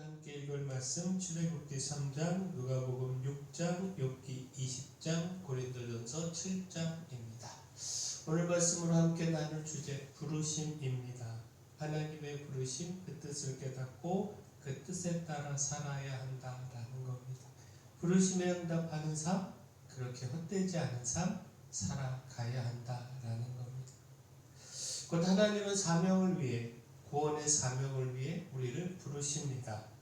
함께 읽을 말씀 출애굽기 3장, 누가복음 6장, 욥기 20장, 고린도전서 7장입니다. 오늘 말씀으로 함께 나눌 주제 부르심입니다. 하나님의 부르심, 그 뜻을 깨닫고 그 뜻에 따라 살아야 한다라는 겁니다. 부르심에 응답하는 삶, 그렇게 헛되지 않은 삶 살아가야 한다라는 겁니다. 곧 하나님은 사명을 위해, 구원의 사명을 위해 우리를 부르십니다.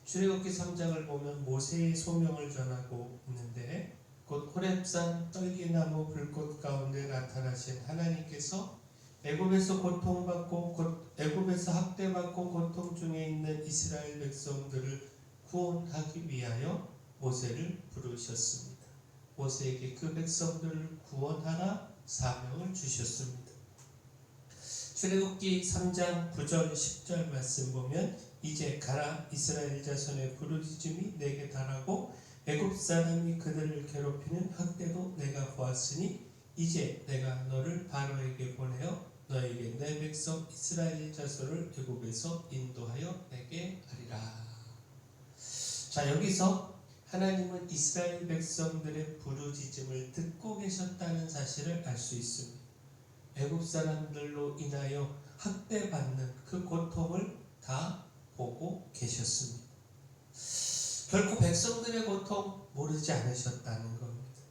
출애굽기 3장을 보면 모세의 소명을 전하고 있는데, 곧 호렙산 떨기나무 불꽃 가운데 나타나신 하나님께서 애굽에서 고통받고 애굽에서 학대받고 고통 중에 있는 이스라엘 백성들을 구원하기 위하여 모세를 부르셨습니다. 모세에게 그 백성들을 구원하라 사명을 주셨습니다. 출애굽기 3장 9절 10절 말씀 보면, 이제 가라, 이스라엘 자손의 부르짖음이 내게 달하고 애굽 사람이 그들을 괴롭히는 학대도 내가 보았으니 이제 내가 너를 바로에게 보내어 너에게 내 백성 이스라엘 자손을 애굽에서 인도하여 내게 하리라. 자, 여기서 하나님은 이스라엘 백성들의 부르짖음을 듣고 계셨다는 사실을 알 수 있습니다. 애굽 사람들로 인하여 학대받는 그 고통을 다 보고 계셨습니다. 결코 백성들의 고통 모르지 않으셨다는 겁니다.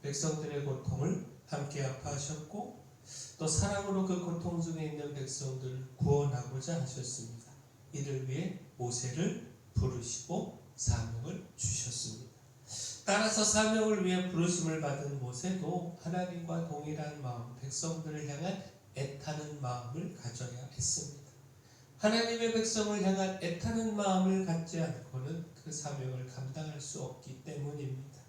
백성들의 고통을 함께 아파하셨고, 또 사랑으로 그 고통 중에 있는 백성들을 구원하고자 하셨습니다. 이를 위해 모세를 부르시고 사명을 주셨습니다. 따라서 사명을 위해 부르심을 받은 모세도 하나님과 동일한 마음, 백성들을 향한 애타는 마음을 가져야 했습니다. 하나님의 백성을 향한 애타는 마음을 갖지 않고는 그 사명을 감당할 수 없기 때문입니다.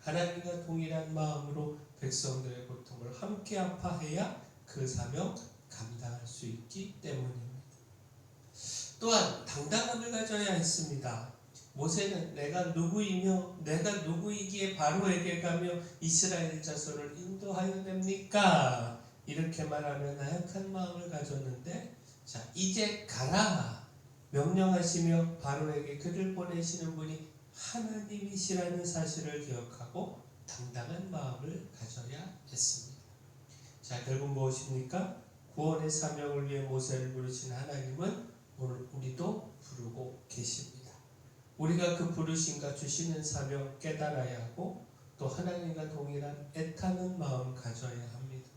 하나님과 동일한 마음으로 백성들의 고통을 함께 아파해야 그 사명 감당할 수 있기 때문입니다. 또한 당당함을 가져야 했습니다. 모세는 내가 누구이며 내가 누구이기에 바로에게 가며 이스라엘 자손을 인도하여 됩니까? 이렇게 말하며 나약한 마음을 가졌는데, 자, 이제 가라 명령하시며 바로에게 그를 보내시는 분이 하나님이시라는 사실을 기억하고 당당한 마음을 가져야 했습니다. 자, 결국 무엇입니까? 구원의 사명을 위해 모세를 부르신 하나님은 오늘 우리도 부르고 계십니다. 우리가 그 부르심과 주시는 사명 깨달아야 하고, 또 하나님과 동일한 애타는 마음 가져야 합니다.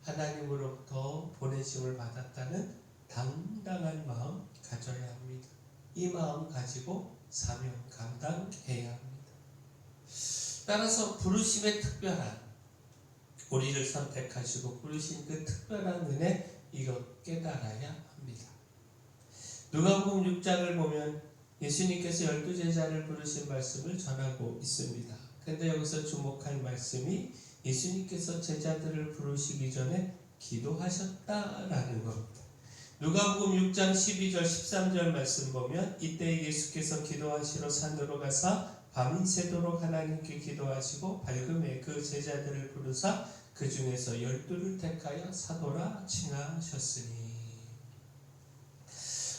하나님으로부터 보내심을 받았다는 당당한 마음 가져야 합니다. 이 마음 가지고 사명 감당해야 합니다. 따라서 부르심의 특별한, 우리를 선택하시고 부르신 그 특별한 은혜, 이것 깨달아야 합니다. 누가복음 6장을 보면 예수님께서 12제자를 부르신 말씀을 전하고 있습니다. 그런데 여기서 주목할 말씀이 예수님께서 제자들을 부르시기 전에 기도하셨다라는 겁니다. 누가복음 6장 12절 13절 말씀 보면, 이때 예수께서 기도하시러 산으로 가사 밤이 새도록 하나님께 기도하시고 밝음에 그 제자들을 부르사 그 중에서 12를 택하여 사도라 칭하셨으니.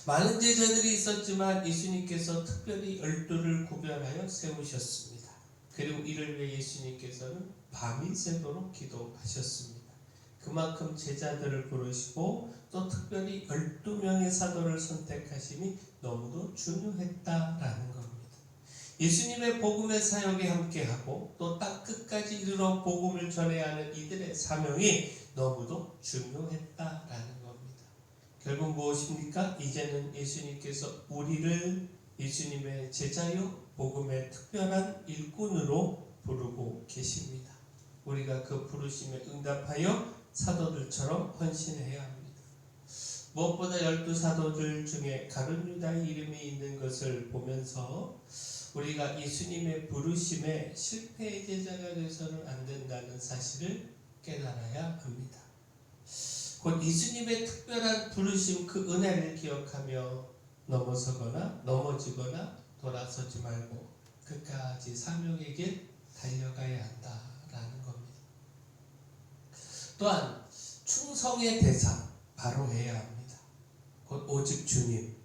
많은 제자들이 있었지만 예수님께서 특별히 12를 구별하여 세우셨습니다. 그리고 이를 위해 예수님께서는 밤이 새도록 기도하셨습니다. 그만큼 제자들을 부르시고 또 특별히 12명의 사도를 선택하심이 너무도 중요했다라는 겁니다. 예수님의 복음의 사역에 함께하고 또 딱 끝까지 이르러 복음을 전해야 하는 이들의 사명이 너무도 중요했다라는 겁니다. 결국 무엇입니까? 이제는 예수님께서 우리를 예수님의 제자요 복음의 특별한 일꾼으로 부르고 계십니다. 우리가 그 부르심에 응답하여 사도들처럼 헌신해야 합니다. 무엇보다 12사도들 중에 가룟 유다의 이름이 있는 것을 보면서 우리가 예수님의 부르심에 실패의 제자가 되어서는 안 된다는 사실을 깨달아야 합니다. 곧 예수님의 특별한 부르심, 그 은혜를 기억하며 넘어서거나 넘어지거나 돌아서지 말고 끝까지 사명의 길 달려가야 한다라는 겁니다. 또한 충성의 대상 바로 해야 합니다. 곧 오직 주님,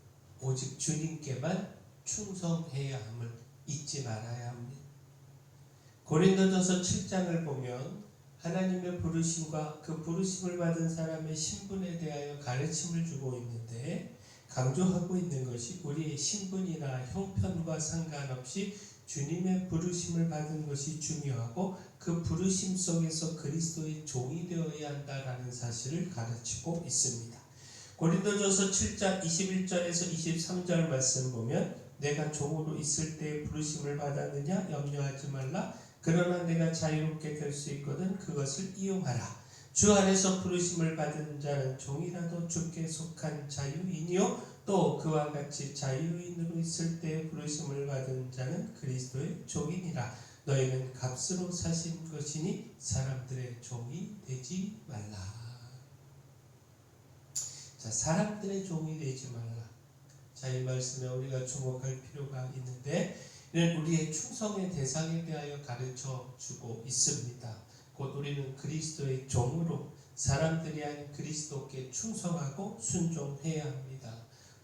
오직 주님께만 충성해야 함을 잊지 말아야 합니다. 고린도전서 7장을 보면 하나님의 부르심과 그 부르심을 받은 사람의 신분에 대하여 가르침을 주고 있는데, 강조하고 있는 것이 우리의 신분이나 형편과 상관없이 주님의 부르심을 받은 것이 중요하고 그 부르심 속에서 그리스도의 종이 되어야 한다라는 사실을 가르치고 있습니다. 고린도전서 7장 21절에서 23절 말씀 보면, 내가 종으로 있을 때의 부르심을 받았느냐 염려하지 말라. 그러나 내가 자유롭게 될 수 있거든 그것을 이용하라. 주 안에서 부르심을 받은 자는 종이라도 주께 속한 자유인이요 또 그와 같이 자유인으로 있을 때의 부르심을 받은 자는 그리스도의 종이니라. 너희는 값으로 사신 것이니 사람들의 종이 되지 말라. 자, 사람들의 종이 되지 말라. 자, 이 말씀에 우리가 주목할 필요가 있는데, 이는 우리의 충성의 대상에 대하여 가르쳐 주고 있습니다. 곧 우리는 그리스도의 종으로 사람들이 아닌 그리스도께 충성하고 순종해야 합니다.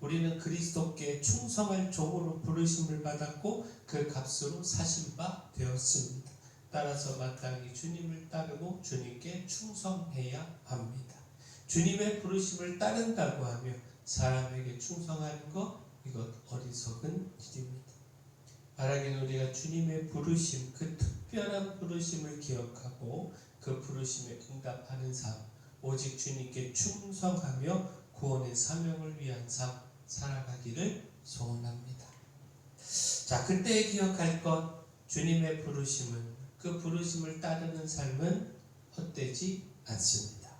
우리는 그리스도께 충성할 종으로 부르심을 받았고 그 값으로 사신 바 되었습니다. 따라서 마땅히 주님을 따르고 주님께 충성해야 합니다. 주님의 부르심을 따른다고 하며 사람에게 충성하는 것, 이것 어리석은 일입니다. 바라기는 우리가 주님의 부르심, 그 특별한 부르심을 기억하고 그 부르심에 응답하는 삶, 오직 주님께 충성하며 구원의 사명을 위한 삶 살아가기를 소원합니다. 자, 그때 기억할 것, 주님의 부르심은, 그 부르심을 따르는 삶은 헛되지 않습니다.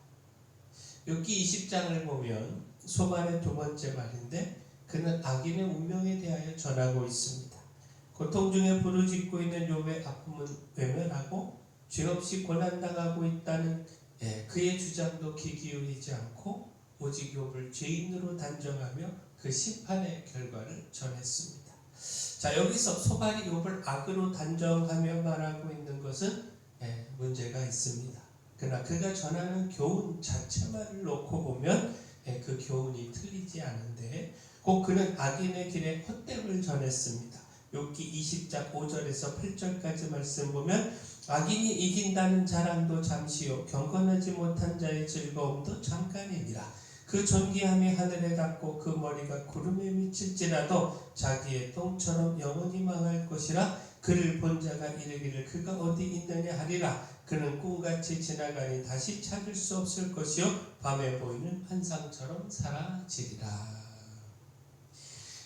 욥기 20장을 보면 소반의 두 번째 말인데, 그는 악인의 운명에 대하여 전하고 있습니다. 고통 중에 부르짖고 있는 욥의 아픔은 외면하고 죄 없이 고난당하고 있다는 그의 주장도 귀 기울이지 않고 오직 욥을 죄인으로 단정하며 그 심판의 결과를 전했습니다. 자, 여기서 소발이 욥을 악으로 단정하며 말하고 있는 것은 문제가 있습니다. 그러나 그가 전하는 교훈 자체만을 놓고 보면 그 교훈이 틀리지 않은데, 꼭 그는 악인의 길에 헛됨을 전했습니다. 욥기 20장 5절에서 8절까지 말씀 보면, 악인이 이긴다는 자랑도 잠시요 경건하지 못한 자의 즐거움도 잠깐이니라. 그 존귀함이 하늘에 닿고 그 머리가 구름에 미칠지라도 자기의 똥처럼 영원히 망할 것이라. 그를 본 자가 이르기를 그가 어디 있느냐 하리라. 그는 꿈같이 지나가니 다시 찾을 수 없을 것이요 밤에 보이는 환상처럼 사라지리라.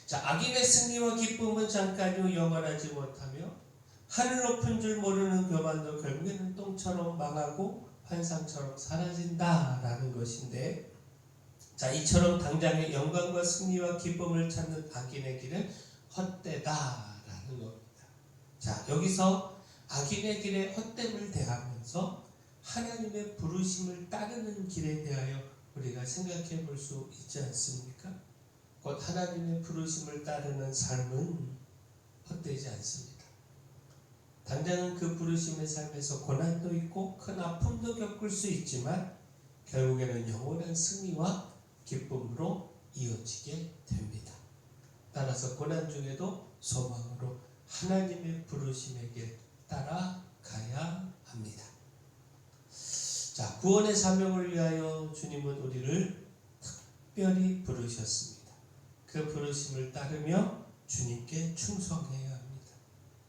자, 악인의 승리와 기쁨은 잠깐이요 영원하지 못하며 하늘 높은 줄 모르는 교만도 결국에는 똥처럼 망하고 환상처럼 사라진다라는 것인데, 자, 이처럼 당장의 영광과 승리와 기쁨을 찾는 악인의 길은 헛되다라는 겁니다. 자, 여기서 악인의 길에 헛됨을 대하면서 하나님의 부르심을 따르는 길에 대하여 우리가 생각해 볼 수 있지 않습니까? 곧 하나님의 부르심을 따르는 삶은 헛되지 않습니다. 당장은 그 부르심의 삶에서 고난도 있고 큰 아픔도 겪을 수 있지만 결국에는 영원한 승리와 기쁨으로 이어지게 됩니다. 따라서 고난 중에도 소망으로 하나님의 부르심의 길 따라가야 합니다. 자, 구원의 사명을 위하여 주님은 우리를 특별히 부르셨습니다. 그 부르심을 따르며 주님께 충성해야 합니다.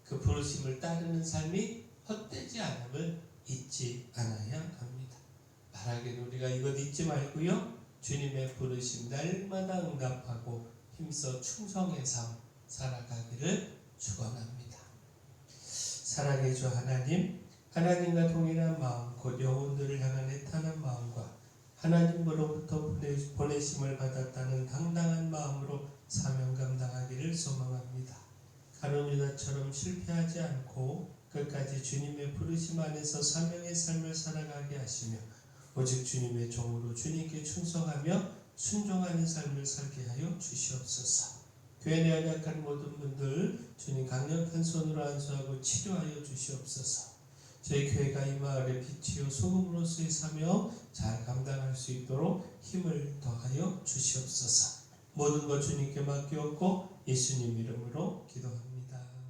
그 부르심을 따르는 삶이 헛되지 않음을 잊지 않아야 합니다. 바라기는 우리가 이것 잊지 말고요, 주님의 부르심 날마다 응답하고 힘써 충성의 삶 살아가기를 축원합니다. 사랑의 주 하나님, 하나님과 동일한 마음, 곧 영혼들을 향한 애타는 마음과 하나님으로부터 보내심을 받았다는 당당한 마음으로 사명 감당하기를 소망합니다. 가룟 유다처럼 실패하지 않고 끝까지 주님의 부르심 안에서 사명의 삶을 살아가게 하시며 오직 주님의 종으로 주님께 충성하며 순종하는 삶을 살게 하여 주시옵소서. 교회 내 연약한 모든 분들 주님 강력한 손으로 안수하고 치료하여 주시옵소서. 저희 교회가 이 마을의 빛이요 소금으로서의 사명 잘 감당할 수 있도록 힘을 더하여 주시옵소서. 모든 것 주님께 맡기었고 예수님 이름으로 기도합니다.